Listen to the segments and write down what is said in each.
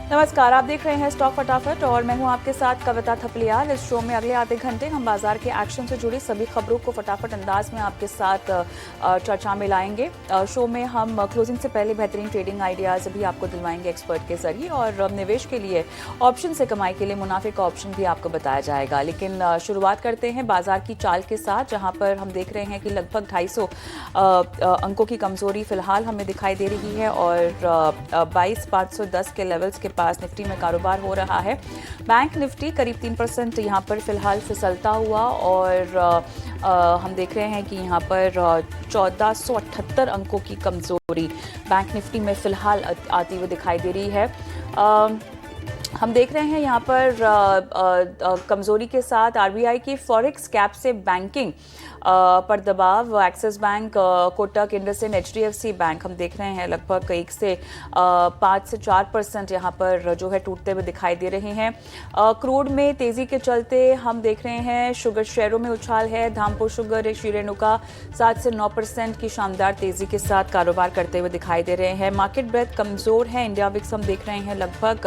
नमस्कार, आप देख रहे हैं स्टॉक फटाफट और मैं हूं आपके साथ कविता थपलियाल। इस शो में अगले आधे घंटे हम बाजार के एक्शन से जुड़ी सभी खबरों को फटाफट अंदाज में आपके साथ चर्चा में लाएंगे। शो में हम क्लोजिंग से पहले बेहतरीन ट्रेडिंग आइडियाज भी आपको दिलवाएंगे एक्सपर्ट के जरिए, और निवेश के लिए ऑप्शन से कमाई के लिए मुनाफे का ऑप्शन भी आपको बताया जाएगा। लेकिन शुरुआत करते हैं बाजार की चाल के साथ, जहाँ पर हम देख रहे हैं कि लगभग 250 अंकों की कमजोरी फिलहाल हमें दिखाई दे रही है और 22,510 के लेवल्स के पास निफ्टी में कारोबार हो रहा है। बैंक निफ्टी करीब 3% यहाँ पर फिलहाल फिसलता हुआ और हम देख रहे हैं कि यहाँ पर 1478 अंकों की कमजोरी बैंक निफ्टी में फिलहाल आती हुई दिखाई दे रही है। हम देख रहे हैं यहाँ पर कमजोरी के साथ आरबीआई की फॉरेक्स कैप से बैंकिंग पर दबाव। Axis bank, Kotak, IndusInd, HDFC bank हम देख रहे हैं लगभग 1 से 5 से 4% यहाँ पर जो है टूटते हुए दिखाई दे रहे हैं। क्रूड में तेजी के चलते हम देख रहे हैं शुगर शेयरों में उछाल है। धामपुर शुगर, श्रीरेणुका 7 से 9% की शानदार तेजी के साथ कारोबार करते हुए दिखाई दे रहे हैं। मार्केट ब्रेथ कमजोर है। इंडिया विक्स हम देख रहे हैं लगभग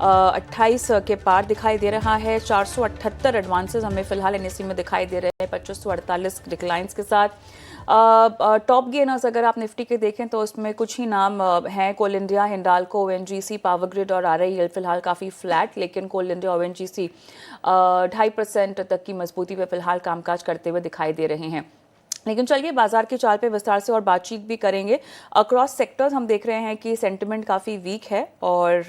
28 के पार दिखाई दे रहा है। 478 एडवांसेस हमें फिलहाल एनएसई में दिखाई दे रहे हैं 2548 डिक्लाइंस के साथ। टॉप गेनर्स अगर आप निफ्टी के देखें तो उसमें कुछ ही नाम हैं। Coal India, Hindalco, ONGC, power grid और आरआईएल फिलहाल काफ़ी फ्लैट, लेकिन कोल इंडिया, ओएनजीसी 2.5% तक की मजबूती पे फिलहाल कामकाज करते हुए दिखाई दे रहे हैं। लेकिन चलिए बाजार की चाल पे विस्तार से और बातचीत भी करेंगे। अक्रॉस सेक्टर्स हम देख रहे हैं कि सेंटिमेंट काफ़ी वीक है और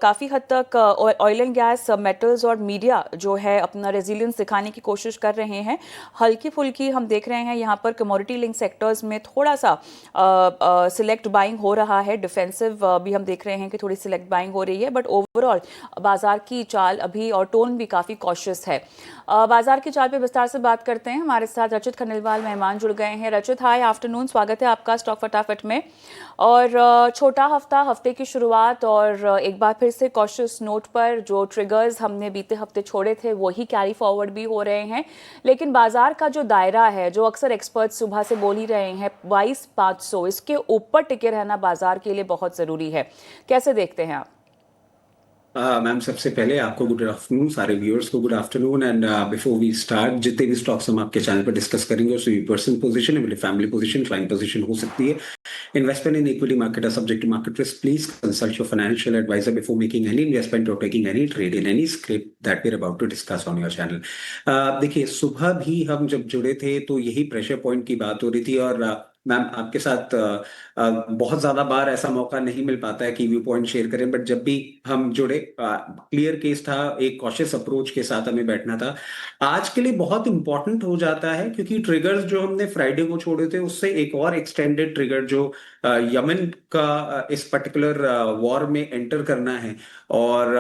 काफ़ी हद तक ऑयल एंड गैस, मेटल्स और मीडिया जो है अपना रेजिलियंस दिखाने की कोशिश कर रहे हैं। हल्की फुल्की हम देख रहे हैं यहाँ पर कमोडिटी लिंक सेक्टर्स में थोड़ा सा सिलेक्ट बाइंग हो रहा है। डिफेंसिव भी हम देख रहे हैं कि थोड़ी सिलेक्ट बाइंग हो रही है, बट ओवरऑल बाजार की चाल अभी और टोन भी काफ़ी कॉशियस है। बाजार की चाल पे विस्तार से बात करते हैं। हमारे साथ रचित खनिलवाल मेहमान जुड़ गए हैं। रचित, हाय आफ्टरनून, स्वागत है आपका स्टॉक फटाफट में। और छोटा हफ्ते की शुरुआत और एक बार फिर से कॉशियस नोट पर जो ट्रिगर्स हमने बीते हफ्ते छोड़े थे वही कैरी फॉरवर्ड भी हो रहे हैं। लेकिन बाजार का जो दायरा है, जो अक्सर एक्सपर्ट्स सुबह से बोल ही रहे हैं 22,500, इसके ऊपर टिके रहना बाजार के लिए बहुत ज़रूरी है। कैसे देखते हैं आप? मैम, सबसे पहले आपको गुड आफ्टरनून, सारे व्यूअर्स को good afternoon. And before we start, जितने भी स्टॉक्स हम आपके चैनल पर डिस्कस करेंगे उसमें पर्सनल पोजीशन है, मेरी फैमिली पोजीशन, क्लाइंट पोजीशन हो सकती है। Investment in equity market are subject to market risk. Please consult your financial advisor before making any investment or taking any trade in any script that we're about to discuss on your channel. देखिए, सुबह भी हम जब जुड़े थे तो यही pressure point की बात हो रही थी और मैम आपके साथ बहुत ज्यादा बार ऐसा मौका नहीं मिल पाता है कि व्यू पॉइंट शेयर करें, बट जब भी हम जुड़े क्लियर केस था, एक कॉशियस अप्रोच के साथ हमें बैठना था। आज के लिए बहुत इंपॉर्टेंट हो जाता है क्योंकि ट्रिगर्स जो हमने फ्राइडे को छोड़े थे उससे एक और एक्सटेंडेड ट्रिगर जो यमन का इस पर्टिकुलर वॉर में एंटर करना है और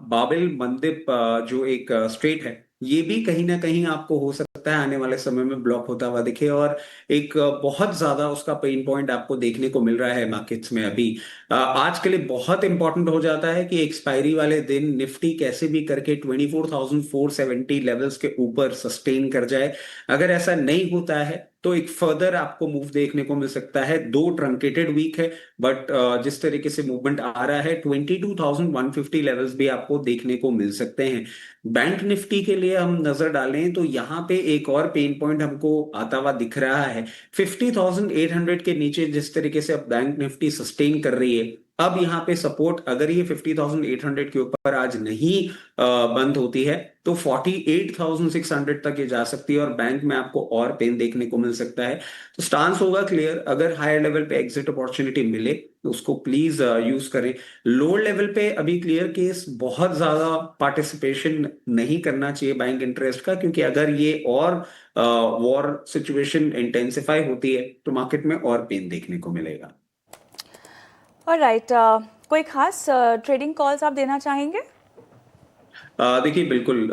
बाबिल मंदिब जो एक स्ट्रेट है, ये भी कहीं ना कहीं आपको हो सकता है आने वाले समय में ब्लॉक होता हुआ दिखे और एक बहुत ज्यादा उसका पेन पॉइंट आपको देखने को मिल रहा है मार्केट्स में अभी। आज के लिए बहुत इंपॉर्टेंट हो जाता है कि एक्सपायरी वाले दिन निफ्टी कैसे भी करके 24,470 लेवल्स के ऊपर सस्टेन कर जाए। अगर ऐसा नहीं होता है तो एक फर्दर आपको मूव देखने को मिल सकता है। दो ट्रंकेटेड वीक है, बट जिस तरीके से मूवमेंट आ रहा है 22,150 लेवल्स भी आपको देखने को मिल सकते हैं। बैंक निफ्टी के लिए हम नजर डालें तो यहाँ पे एक और पेन पॉइंट हमको आता हुआ दिख रहा है। 50,800 के नीचे जिस तरीके से अब बैंक निफ्टी सस्टेन कर रही है, अब यहाँ पे सपोर्ट अगर ये 50,800 के ऊपर आज नहीं बंद होती है तो 48,600 तक ये जा सकती है और बैंक में आपको और पेन देखने को मिल सकता है। तो स्टांस होगा क्लियर, अगर हायर लेवल पे एग्जिट अपॉर्चुनिटी मिले तो उसको प्लीज यूज करें। लोअर लेवल पे अभी क्लियर केस बहुत ज्यादा पार्टिसिपेशन नहीं करना चाहिए बैंक इंटरेस्ट का, क्योंकि अगर ये और वॉर सिचुएशन इंटेंसिफाई होती है तो मार्केट में और पेन देखने को मिलेगा। ऑलराइट, कोई खास ट्रेडिंग कॉल्स आप देना चाहेंगे? देखिए, बिल्कुल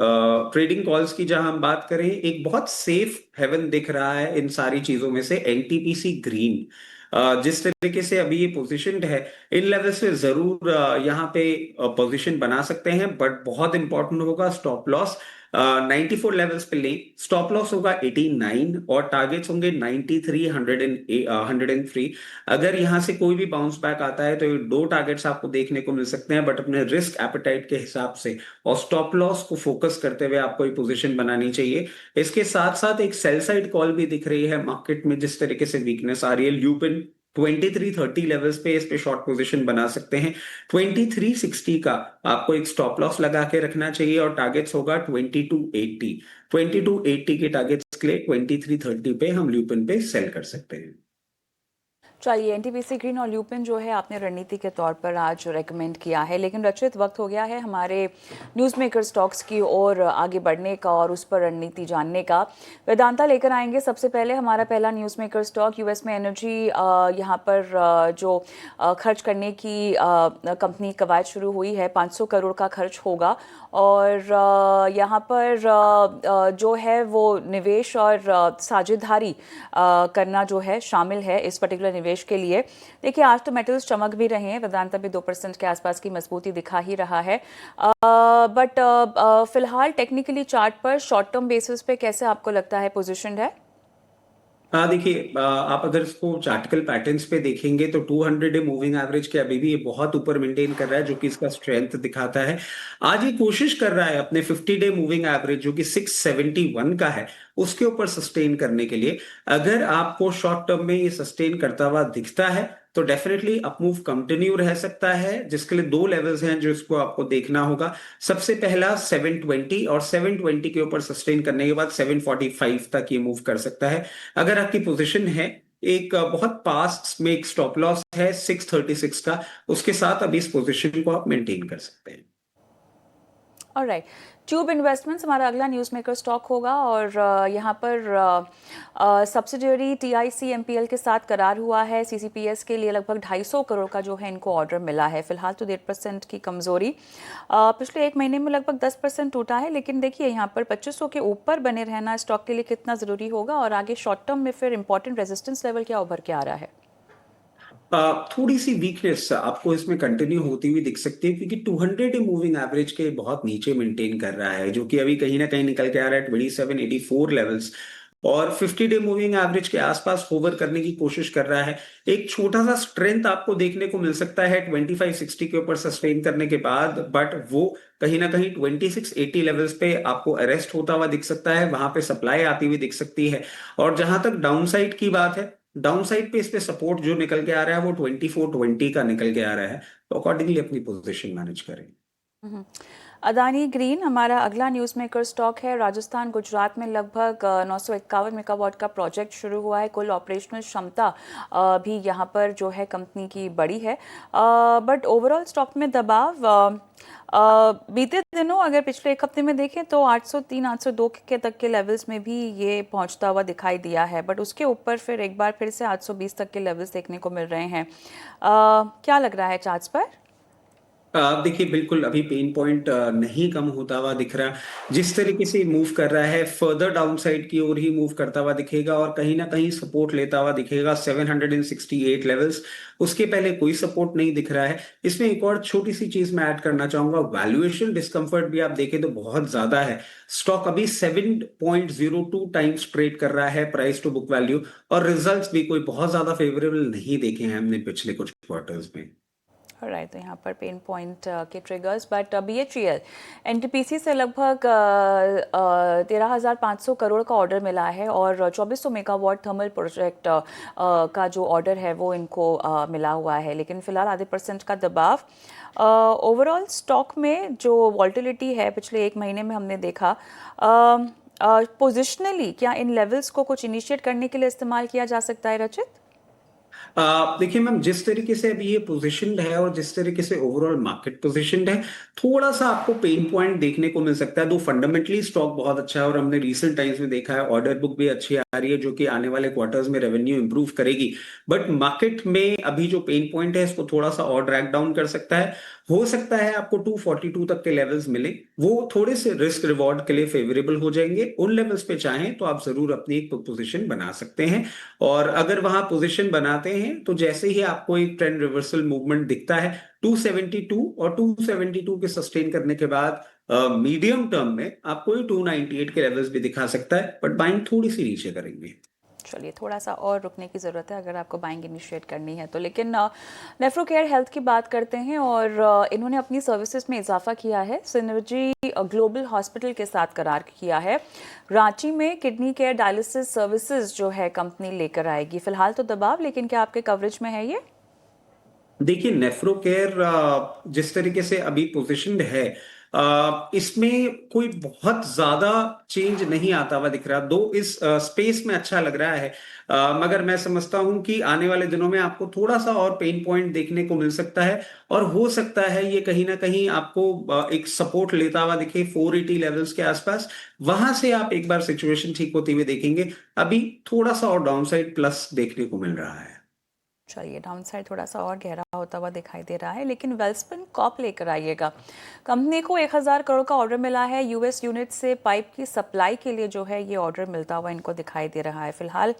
ट्रेडिंग कॉल्स की जहां हम बात करें, एक बहुत सेफ हेवन दिख रहा है इन सारी चीजों में से एनटीपीसी ग्रीन। जिस तरीके से अभी ये पोजीशनड है, इन लेवल से जरूर यहाँ पे पोजीशन बना सकते हैं, बट बहुत इंपॉर्टेंट होगा स्टॉप लॉस 94 लेवल्स पे लें, स्टॉप लॉस होगा 89 और टारगेट्स होंगे 93, 103। अगर यहां से कोई भी बाउंस बैक आता है तो ये दो टारगेट्स आपको देखने को मिल सकते हैं, बट अपने रिस्क एपेटाइट के हिसाब से और स्टॉप लॉस को फोकस करते हुए आपको ये पोजीशन बनानी चाहिए। इसके साथ साथ एक सेल साइड कॉल भी दिख रही है मार्केट में, जिस तरीके से वीकनेस आ रही है। ल्यूपिन 2330 लेवल्स पे इस पे शॉर्ट पोजीशन बना सकते हैं। 2360 का आपको एक स्टॉप लॉस लगा के रखना चाहिए और टारगेट्स होगा 2280। 2280 के टारगेट्स के लिए 2330 पे हम ल्यूपिन पे सेल कर सकते हैं। चलिए, एनटीपीसी ग्रीन और ल्यूपिन जो है आपने रणनीति के तौर पर आज रेकमेंड किया है, लेकिन रचित वक्त हो गया है हमारे न्यूज़ मेकर स्टॉक्स की ओर आगे बढ़ने का और उस पर रणनीति जानने का। वेदांता लेकर आएंगे सबसे पहले हमारा पहला न्यूज़ मेकर स्टॉक यूएस में एनर्जी। यहाँ पर जो खर्च करने की कंपनी कवायद शुरू हुई है, 500 करोड़ का खर्च होगा और यहाँ पर जो है वो निवेश और साझेदारी करना जो है शामिल है इस पर्टिकुलर निवेश के लिए। देखिए, आज तो मेटल्स चमक भी रहे हैं, वेदांता भी 2% के आसपास की मजबूती दिखा ही रहा है, बट फिलहाल टेक्निकली चार्ट पर शॉर्ट टर्म बेसिस पे कैसे आपको लगता है पोजीशनड है? हाँ देखिए, आप अगर इसको चार्टिकल पैटर्न्स पे देखेंगे तो 200 डे मूविंग एवरेज के अभी भी ये बहुत ऊपर मेंटेन कर रहा है, जो कि इसका स्ट्रेंथ दिखाता है। आज ये कोशिश कर रहा है अपने 50 डे मूविंग एवरेज जो कि 671 का है उसके ऊपर सस्टेन करने के लिए। अगर आपको शॉर्ट टर्म में ये सस्टेन करता हुआ दिखता है तो डेफिनेटली अपमूव कंटिन्यू रह सकता है, जिसके लिए दो लेवल्स हैं जो इसको आपको देखना होगा। सबसे पहला 720 और 720 के ऊपर सस्टेन करने के बाद 745 तक ये मूव कर सकता है। अगर आपकी पोजीशन है एक बहुत पास में एक स्टॉप लॉस है 636 का, उसके साथ अभी इस पोजीशन को आप मेंटेन कर सकते हैं। ऑलराइट, ट्यूब इन्वेस्टमेंट्स हमारा अगला न्यूज़ मेकर स्टॉक होगा और यहाँ पर सब्सिडियरी TICMPL के साथ करार हुआ है। CCPS के लिए लगभग 250 करोड़ का जो है इनको ऑर्डर मिला है। फिलहाल तो 1.5% की कमजोरी पिछले एक महीने में लगभग 10% टूटा है, लेकिन देखिए यहाँ पर 2500 के ऊपर बने रहना स्टॉक के लिए कितना ज़रूरी होगा और आगे शॉर्ट टर्म में फिर इंपॉर्टेंट रेजिस्टेंस लेवल क्या उभर के आ रहा है? थोड़ी सी वीकनेस आपको इसमें कंटिन्यू होती हुई दिख सकती है, क्योंकि 200 मूविंग एवरेज के बहुत नीचे मेंटेन कर रहा है, जो कि अभी कहीं ना कहीं निकल के आ रहा है 2784 लेवल्स, और 50 डे मूविंग एवरेज के आसपास होवर करने की कोशिश कर रहा है। एक छोटा सा स्ट्रेंथ आपको देखने को मिल सकता है 2560 के ऊपर सस्टेन करने के बाद, बट वो कहीं ना कहीं 2680 लेवल्स पे आपको अरेस्ट होता हुआ दिख सकता है, वहां पे सप्लाई आती हुई दिख सकती है। और जहां तक डाउन साइड की बात है, डाउन साइड पे इस पे सपोर्ट जो निकल के आ रहा है वो 2420 का निकल के आ रहा है, तो अकॉर्डिंगली अपनी पोजीशन मैनेज करें। अदानी ग्रीन हमारा अगला न्यूज़ मेकर स्टॉक है। राजस्थान गुजरात में लगभग 951 मेगावाट का प्रोजेक्ट शुरू हुआ है। कुल ऑपरेशनल क्षमता भी यहाँ पर जो है कंपनी की बड़ी है, बट ओवरऑल स्टॉक में दबाव बीते दिनों अगर पिछले एक हफ्ते में देखें तो 803 802 के तक के लेवल्स में भी ये पहुंचता हुआ दिखाई दिया है, बट उसके ऊपर फिर एक बार फिर से 820 तक के लेवल्स देखने को मिल रहे हैं। क्या लग रहा है चार्ट्स पर? देखिए, बिल्कुल अभी पेन पॉइंट नहीं कम होता हुआ दिख रहा। जिस तरीके से मूव कर रहा है फर्दर डाउन साइड की ओर ही मूव करता हुआ दिखेगा और कहीं ना कहीं सपोर्ट लेता हुआ दिखेगा 768 लेवल्स। उसके पहले कोई सपोर्ट नहीं दिख रहा है। इसमें एक और छोटी सी चीज मैं ऐड करना चाहूंगा, वैल्यूएशन डिस्कंफर्ट भी आप देखें तो बहुत ज्यादा है। स्टॉक अभी 7.02 टाइम्स ट्रेड कर रहा है प्राइस टू बुक वैल्यू, और रिजल्ट्स भी कोई बहुत ज्यादा फेवरेबल नहीं देखे हैं हमने पिछले कुछ क्वार्टर्स में। राइट, तो यहाँ पर पेन पॉइंट के ट्रिगर्स, बट BHEL NTPC से लगभग 13,500 करोड़ का ऑर्डर मिला है और 2400 मेगावाट थर्मल प्रोजेक्ट का जो ऑर्डर है वो इनको मिला हुआ है, लेकिन फिलहाल आधे % का दबाव। ओवरऑल स्टॉक में जो वॉल्टिलिटी है पिछले एक महीने में हमने देखा, पोजिशनली क्या इन लेवल्स को कुछ इनिशिएट करने के लिए इस्तेमाल किया जा सकता है रचित? देखिए मैम, जिस तरीके से अभी ये पोजीशनड है और जिस तरीके से ओवरऑल मार्केट पोजीशनड है, थोड़ा सा आपको पेन पॉइंट देखने को मिल सकता है। दो फंडामेंटली स्टॉक बहुत अच्छा है और हमने रीसेंट टाइम्स में देखा है ऑर्डर बुक भी अच्छी आ रही है, जो कि आने वाले क्वार्टर्स में रेवेन्यू इंप्रूव करेगी। बट मार्केट में अभी जो पेन पॉइंट है इसको थोड़ा सा और ड्रैग डाउन कर सकता है। हो सकता है आपको 242 तक के लेवल्स मिले, वो थोड़े से रिस्क रिवॉर्ड के लिए फेवरेबल हो जाएंगे। उन लेवल्स पे चाहें तो आप जरूर अपनी एक पोजीशन बना सकते हैं, और अगर वहां पोजीशन बनाते हैं तो जैसे ही आपको एक ट्रेंड रिवर्सल मूवमेंट दिखता है 272 और 272 के सस्टेन करने के बाद मीडियम टर्म में आपको ये 298 के लेवल्स भी दिखा सकता है, बट बाइंग थोड़ी सी नीचे करेंगे। चलिए, थोड़ा सा और रुकने की ज़रूरत है अगर आपको बाइंग इनिशिएट करनी है तो। लेकिन नेफ्रो केयर हेल्थ की बात करते हैं और इन्होंने अपनी सर्विसेज में इजाफा किया है। सिनर्जी ग्लोबल हॉस्पिटल के साथ करार किया है। रांची में किडनी केयर डायलिसिस सर्विसेज जो है कंपनी लेकर आएगी। फिलहाल तो दबाव, लेकिन क्या आपके कवरेज में है ये? देखिए, नेफ्रो केयर जिस तरीके से अभी पोजिशनड है, इसमें कोई बहुत ज्यादा चेंज नहीं आता हुआ दिख रहा, दो इस स्पेस में अच्छा लग रहा है। मगर मैं समझता हूं कि आने वाले दिनों में आपको थोड़ा सा और पेन पॉइंट देखने को मिल सकता है, और हो सकता है ये कहीं ना कहीं आपको एक सपोर्ट लेता हुआ दिखे 480 लेवल्स के आसपास। वहां से आप एक बार सिचुएशन ठीक होती हुई देखेंगे। अभी थोड़ा सा और डाउनसाइड प्लस देखने को मिल रहा है। चलिए, डाउन साइड थोड़ा सा और गहरा होता हुआ दिखाई दे रहा है, लेकिन वेलस्पिन कॉप लेकर आइएगा। कंपनी को 1000 करोड़ का ऑर्डर मिला है। यूएस यूनिट से पाइप की सप्लाई के लिए जो है ये ऑर्डर मिलता हुआ इनको दिखाई दे रहा है। फिलहाल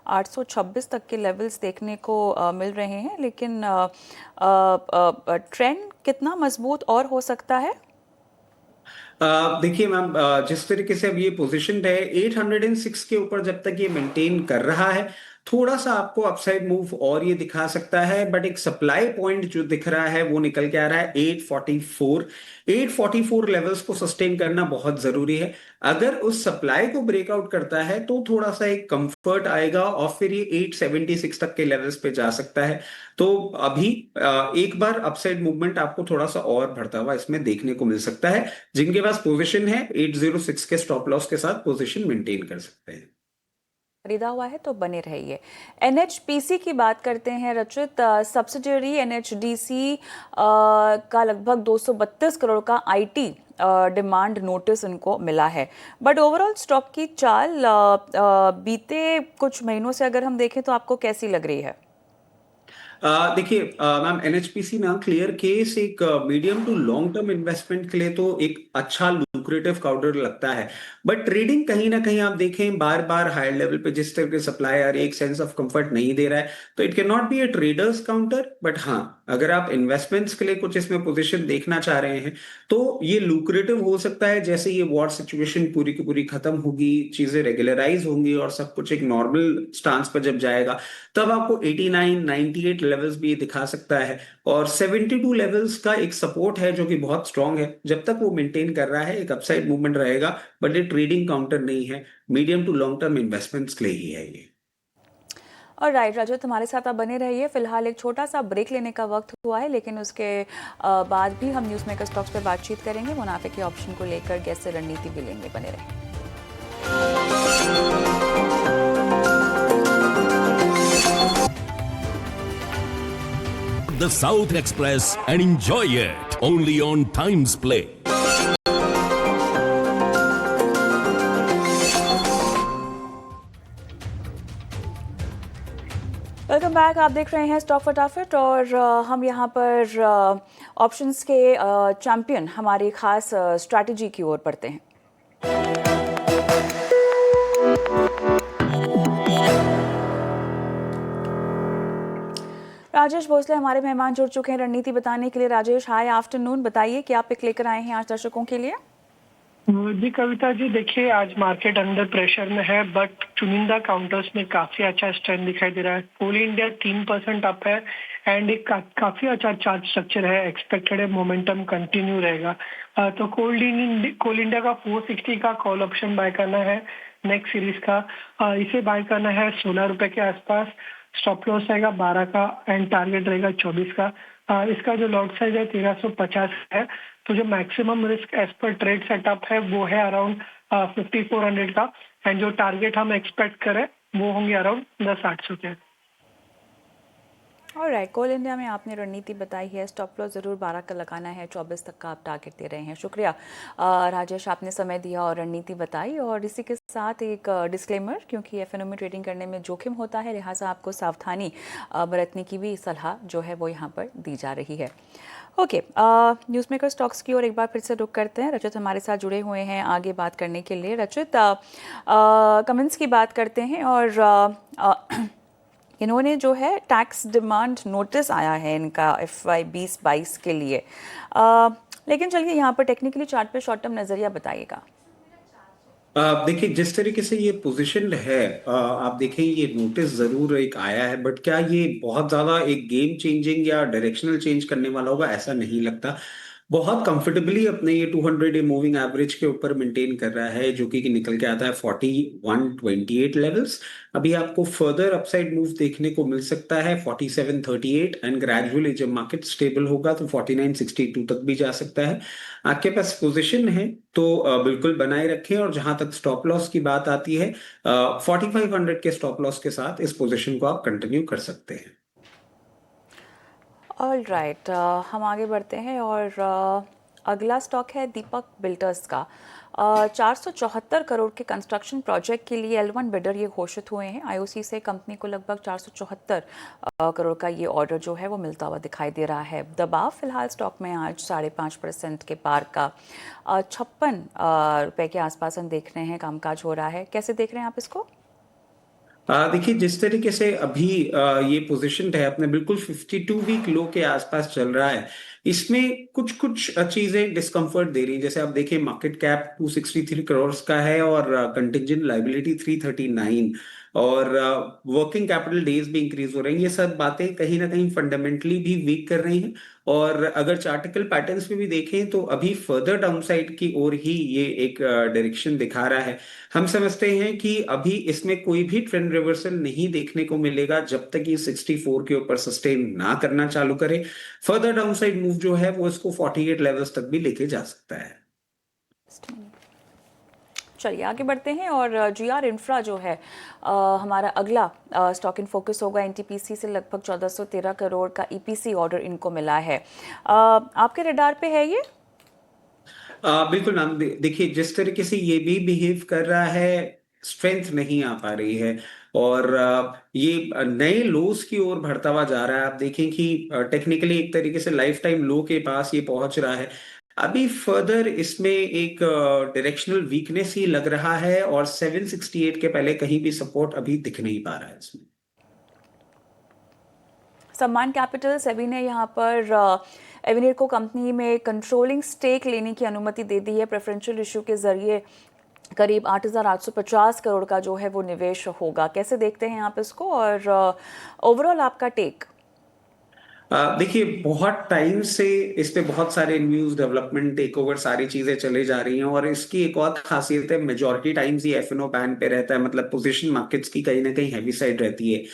826 तक के लेवल्स देखने को मिल रहे हैं, लेकिन ट्रेंड कितना मजबूत और हो सकता है? देखिए मैम, जिस तरीके से अब ये पोजीशन है 806 के ऊपर, जब तक ये मेंटेन कर रहा है, थोड़ा सा आपको अपसाइड मूव और ये दिखा सकता है। बट एक सप्लाई पॉइंट जो दिख रहा है वो निकल के आ रहा है 844। 844 लेवल्स को सस्टेन करना बहुत जरूरी है। अगर उस सप्लाई को ब्रेकआउट करता है तो थोड़ा सा एक कंफर्ट आएगा, और फिर ये 876 तक के लेवल्स पे जा सकता है। तो अभी एक बार अपसाइड मूवमेंट आपको थोड़ा सा और बढ़ता हुआ इसमें देखने को मिल सकता है। जिनके पास पोजीशन है 806 के स्टॉप लॉस के साथ पोजीशन मेंटेन कर सकते हैं। खरीदा हुआ है तो बने रहिए। एनएचपीसी की बात करते हैं रचित। सब्सिडरी एनएचडीसी का लगभग 232 करोड़ का आईटी डिमांड नोटिस इनको मिला है। बट ओवरऑल स्टॉक की चाल बीते कुछ महीनों से अगर हम देखें तो आपको कैसी लग रही है? देखिए मैम, एनएचपीसी ना क्लियर केस एक medium to long term investment के लिए तो एक अच्छा लुक्रेटिव काउंटर लगता है। बट ट्रेडिंग कहीं ना कहीं आप देखें बार बार हायर लेवल पे जिस तरह के सप्लाई आ रही है, एक सेंस ऑफ कंफर्ट नहीं दे रहा है। तो it can not be A traders counter, but हाँ, अगर आप इन्वेस्टमेंट्स के लिए कुछ इसमें पोजीशन देखना चाह रहे हैं तो ये लुक्रेटिव हो सकता है। जैसे ये वॉर सिचुएशन पूरी की पूरी खत्म होगी, चीजें रेगुलराइज होंगी और सब कुछ एक नॉर्मल स्टांस पर जब जाएगा, तब आपको 89 98 लेवल्स भी दिखा सकता है। और 72 लेवल्स का एक सपोर्ट है जो कि बहुत स्ट्रांग है। जब तक वो मेंटेन कर रहा है एक अपसाइड मूवमेंट रहेगा, बट ये ट्रेडिंग काउंटर नहीं है, medium to long term investments के लिए ही है ये। और राइट रजत, हमारे साथ आप बने रहिए। फिलहाल एक छोटा सा ब्रेक लेने का वक्त हुआ है, लेकिन उसके बाद भी हम न्यूज़ मेकर स्टॉक्स पे बातचीत करेंगे। मुनाफे के ऑप्शन को लेकर गैस से रणनीति भी लेंगे। बने रहिए। The South Express and enjoy it only on Times Play. Welcome back. आप देख रहे हैं स्टॉक फटाफट और हम यहाँ पर ऑप्शंस के चैंपियन हमारी खास स्ट्रैटेजी की ओर बढ़ते हैं। राजेश भोसले हमारे मेहमान जुड़ चुके हैं रणनीति बताने के लिए। राजेश, हाय आफ्टरनून। बताइए क्या पिक लेकर आए हैं आज दर्शकों के लिए? जी कविता जी, देखिए आज मार्केट अंडर प्रेशर में है, बट चुनिंदा काउंटर्स में काफी अच्छा स्ट्रेंथ दिखाई दे रहा है। कोल इंडिया 3% अप है एंड एक काफी अच्छा चार्ट स्ट्रक्चर है। एक्सपेक्टेड है मोमेंटम कंटिन्यू रहेगा। तो कोल इंडिया का 460 का कॉल ऑप्शन बाय करना है नेक्स्ट सीरीज का। इसे बाय करना है 16 रुपए के आसपास। स्टॉप लॉस रहेगा 12 का एंड टारगेट रहेगा 24 का। इसका जो लॉट साइज है 1350 है। तो जो maximum risk as per trade setup है वो है अराउंड 5400 का, एंड जो टारगेट हम एक्सपेक्ट करें वो होंगे अराउंड 10,800 के। और राइट, कोल इंडिया में आपने रणनीति बताई है। स्टॉप लॉस ज़रूर 12 का लगाना है, 24 तक का आप टारगेट दे रहे हैं। शुक्रिया राजेश, आपने समय दिया और रणनीति बताई। और इसी के साथ एक डिस्क्लेमर, क्योंकि एफएनओ में ट्रेडिंग करने में जोखिम होता है, लिहाजा आपको सावधानी बरतने की भी सलाह जो है वो यहाँ पर दी जा रही है। ओके, न्यूज़ मेकर स्टॉक्स की ओर एक बार फिर से रुक करते हैं। रचित हमारे साथ जुड़े हुए हैं आगे बात करने के लिए। रचित, कमेंट्स की बात करते हैं और इन्होंने जो है टैक्स डिमांड नोटिस आया है इनका FY 2022 के लिए। लेकिन चलिए यहाँ पर टेक्निकली चार्ट पे शॉर्ट टर्म नजरिया बताइएगा। देखिए जिस तरीके से ये पोजीशन है, आप देखें ये नोटिस जरूर एक आया है, बट क्या ये बहुत ज्यादा एक गेम चेंजिंग या डायरेक्शनल चेंज करने वाला होगा, ऐसा नहीं लगता। बहुत कंफर्टेबली अपने ये 200 डे मूविंग एवरेज के ऊपर मेंटेन कर रहा है, जो कि निकल के आता है 4128 लेवल्स। अभी आपको फर्दर अपसाइड मूव देखने को मिल सकता है 4738, एंड ग्रेजुअली जब मार्केट स्टेबल होगा तो 4962 तक भी जा सकता है। आपके पास पोजीशन है तो बिल्कुल बनाए रखें, और जहां तक स्टॉप लॉस की बात आती है, 4500 के स्टॉप लॉस के साथ इस पोजीशन को आप कंटिन्यू कर सकते हैं। ऑल राइट, हम आगे बढ़ते हैं और अगला स्टॉक है दीपक बिल्डर्स का। 474 करोड़ के कंस्ट्रक्शन प्रोजेक्ट के लिए L1 बिडर ये घोषित हुए हैं। आईओसी से कंपनी को लगभग 474 करोड़ का ये ऑर्डर जो है वो मिलता हुआ दिखाई दे रहा है। दबाव फिलहाल स्टॉक में आज 5.5% के पार का 56 रुपए के आसपास हम देख रहे हैं कामकाज हो रहा है। कैसे देख रहे हैं आप इसको? देखिए जिस तरीके से अभी ये पोजीशन है अपने बिल्कुल 52 वीक लो के आसपास चल रहा है, इसमें कुछ कुछ चीजें डिस्कम्फर्ट दे रही हैं। जैसे आप देखिए मार्केट कैप 263 करोड़ का है, और कंटिंजेंट लाइबिलिटी 339, और वर्किंग कैपिटल डेज भी इंक्रीज हो रही हैं। ये सब बातें कहीं ना कहीं फंडामेंटली भी वीक कर रही हैं। और अगर चार्टिकल पैटर्न्स में भी देखें तो अभी फर्दर डाउनसाइड की ओर ही ये एक डायरेक्शन दिखा रहा है। हम समझते हैं कि अभी इसमें कोई भी ट्रेंड रिवर्सल नहीं देखने को मिलेगा जब तक ये 64 के ऊपर सस्टेन ना करना चालू करे। फर्दर डाउनसाइड मूव जो है वो इसको 48 लेवल्स तक भी लेके जा सकता है। चलिए आगे बढ़ते हैं और GR इंफ्रा जो है हमारा अगला स्टॉक इन फोकस होगा। NTPC से लगभग 1413 करोड़ का EPC ऑर्डर इनको मिला है। आपके रडार पे है ये? बिल्कुल मैम, देखिए जिस तरीके से ये भी बिहेव कर रहा है, स्ट्रेंथ नहीं आ पा रही है, और ये नए लोस की ओर बढ़ता हुआ जा रहा है। आप देखें कि टेक्निकली एक तरीके से लाइफ टाइम लो के पास ये पहुंच रहा है। अभी फर्दर इसमें एक डायरेक्शनल वीकनेस ही लग रहा है, और 768 के पहले कहीं भी सपोर्ट अभी दिख नहीं पा रहा है इसमें। सम्मान कैपिटल सेबी ने यहाँ पर एवेनियर को कंपनी में कंट्रोलिंग स्टेक लेने की अनुमति दे दी है। प्रेफरेंशियल इश्यू के जरिए करीब 8,850 करोड़ का जो है वो निवेश होगा। कैसे देखते हैं आप इसको, और ओवरऑल आपका टेक? देखिए बहुत टाइम से इस पे बहुत सारे न्यूज डेवलपमेंट टेक ओवर सारी चीजें चले जा रही हैं, और इसकी एक और खासियत है, मेजॉरिटी टाइम्स ये F&O बैन पे रहता है, मतलब पोजीशन मार्केट्स की कहीं ना कहीं हैवी साइड रहती है।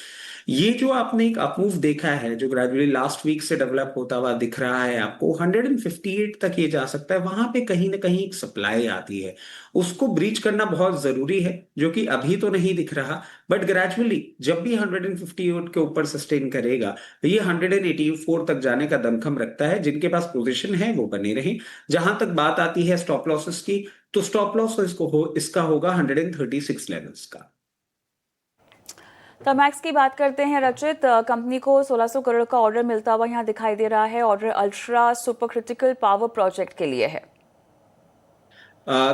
ये जो आपने एक अपमूव देखा है जो ग्रेजुअली लास्ट वीक से डेवलप होता हुआ दिख रहा है आपको, 158 तक ये जा सकता है। वहां पे कहीं ना कहीं एक सप्लाई आती है, उसको ब्रीच करना बहुत जरूरी है, जो कि अभी तो नहीं दिख रहा, बट ग्रेजुअली जब भी 158 के ऊपर सस्टेन करेगा तो ये 184 तक जाने का दमखम रखता है। जिनके पास पोजीशन है वो बने रहे। जहां तक बात आती है स्टॉप लॉसेस की, तो स्टॉप लॉस इसका होगा 136 लेवल्स का। थर्मैक्स की बात करते हैं रचित। कंपनी को 1600 करोड़ का ऑर्डर मिलता हुआ यहाँ दिखाई दे रहा है। Order ultra super critical power project के लिए है।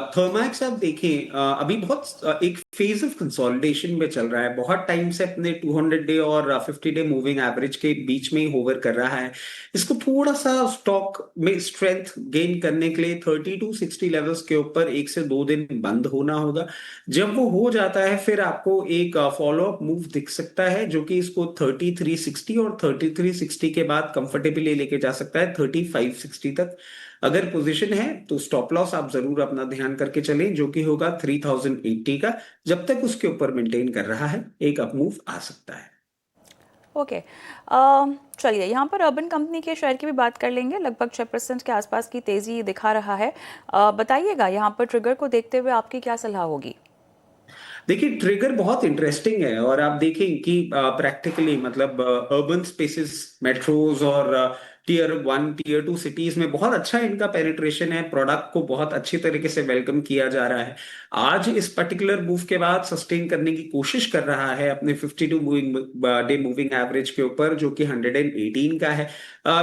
थर्मैक्स आप देखें अभी बहुत एक फेज ऑफ कंसोलिडेशन में चल रहा है। बहुत टाइम से अपने 200 डे और 50 डे मूविंग एवरेज के बीच में ही होवर कर रहा है। इसको थोड़ा सा स्टॉक में स्ट्रेंथ गेन करने के लिए 3260 लेवल्स के ऊपर 1 से 2 दिन बंद होना होगा। जब वो हो जाता है फिर आपको एक फॉलो अप मूव दिख सकता है, जो कि इसको 3360 और 3360 के बाद कंफर्टेबली लेके जा सकता है 3560 तक। अगर पोजीशन है तो स्टॉप लॉस आप जरूर अपना ध्यान करके चलें, जो कि होगा 3080 का। जब तक उसके ऊपर मेंटेन कर रहा है एक अप मूव आ सकता है। ओके, चलिए यहाँ पर अर्बन कंपनी के शेयर की भी बात कर लेंगे। लगभग 6% के आसपास की तेजी दिखा रहा है। बताइएगा यहाँ पर ट्रिगर को देखते हुए आपकी क्या सलाह होगी? देखिए ट्रिगर बहुत इंटरेस्टिंग है, और आप देखें कि प्रैक्टिकली मतलब अर्बन स्पेसेस, मेट्रोज और टियर 1 टियर 2 सिटीज में बहुत अच्छा इनका पेनिट्रेशन है। प्रोडक्ट को बहुत अच्छी तरीके से वेलकम किया जा रहा है। आज इस पर्टिकुलर मूव के बाद सस्टेन करने की कोशिश कर रहा है अपने 52 डे मूविंग एवरेज के ऊपर, जो कि 118 का है।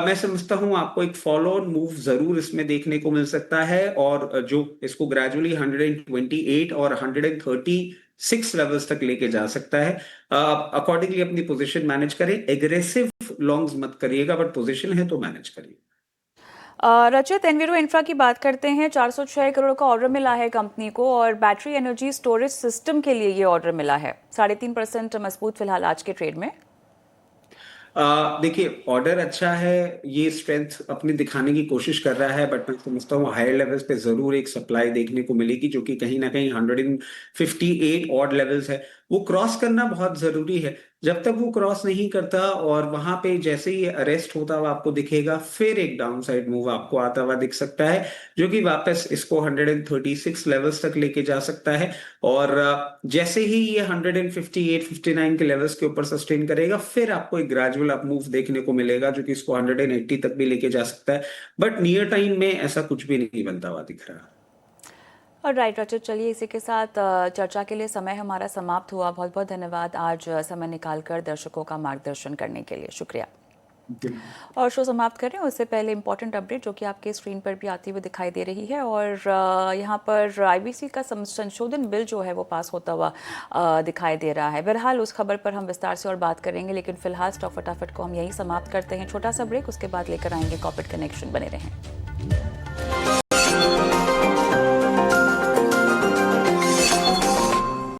मैं समझता हूं आपको एक फॉलो ऑन मूव जरूर इसमें देखने को मिल सकता है, और जो इसको ग्रेजुअली 128 और 136 लेवल्स तक लेके जा सकता है। अकॉर्डिंगली अपनी पोजीशन मैनेज करें। एग्रेसिव लॉन्ग्स मत करिएगा, बट पोजीशन है तो मैनेज करिए। रचित, एनवीरो इंफ्रा की बात करते हैं। 406 करोड़ का ऑर्डर मिला है कंपनी को और बैटरी एनर्जी स्टोरेज सिस्टम के लिए ये ऑर्डर मिला है। 3.5% मजबूत फिलहाल आज के ट्रेड में। देखिए, ऑर्डर अच्छा है, ये स्ट्रेंथ अपनी दिखाने की कोशिश कर रहा है, बट मैं समझता हूँ हायर लेवल्स पे जरूर एक सप्लाई देखने को मिलेगी, जो कि कहीं ना कहीं 158 ऑड लेवल्स है, वो क्रॉस करना बहुत जरूरी है। जब तक वो क्रॉस नहीं करता और वहां पे जैसे ही अरेस्ट होता हुआ आपको दिखेगा, फिर एक डाउन साइड मूव आपको आता हुआ दिख सकता है, जो कि वापस इसको 136 लेवल्स तक लेके जा सकता है। और जैसे ही ये 158 59 के लेवल्स के ऊपर सस्टेन करेगा, फिर आपको एक ग्रेजुअल अप मूव देखने को मिलेगा, जो कि इसको 180 तक भी लेके जा सकता है। बट नियर टाइम में ऐसा कुछ भी नहीं बनता हुआ दिख रहा। और राइट रचित, चलिए इसी के साथ चर्चा के लिए समय हमारा समाप्त हुआ। बहुत बहुत धन्यवाद आज समय निकालकर दर्शकों का मार्गदर्शन करने के लिए, शुक्रिया। और शो समाप्त करें उससे पहले इंपॉर्टेंट अपडेट जो कि आपके स्क्रीन पर भी आती हुई दिखाई दे रही है। और यहाँ पर आईबीसी का संशोधन बिल जो है वो पास होता हुआ दिखाई दे रहा है। बहरहाल उस खबर पर हम विस्तार से और बात करेंगे, लेकिन फिलहाल स्टॉक फटाफट को हम यहीं समाप्त करते हैं। छोटा सा ब्रेक, उसके बाद लेकर आएंगे कॉर्पोरेट कनेक्शन। बने रहें।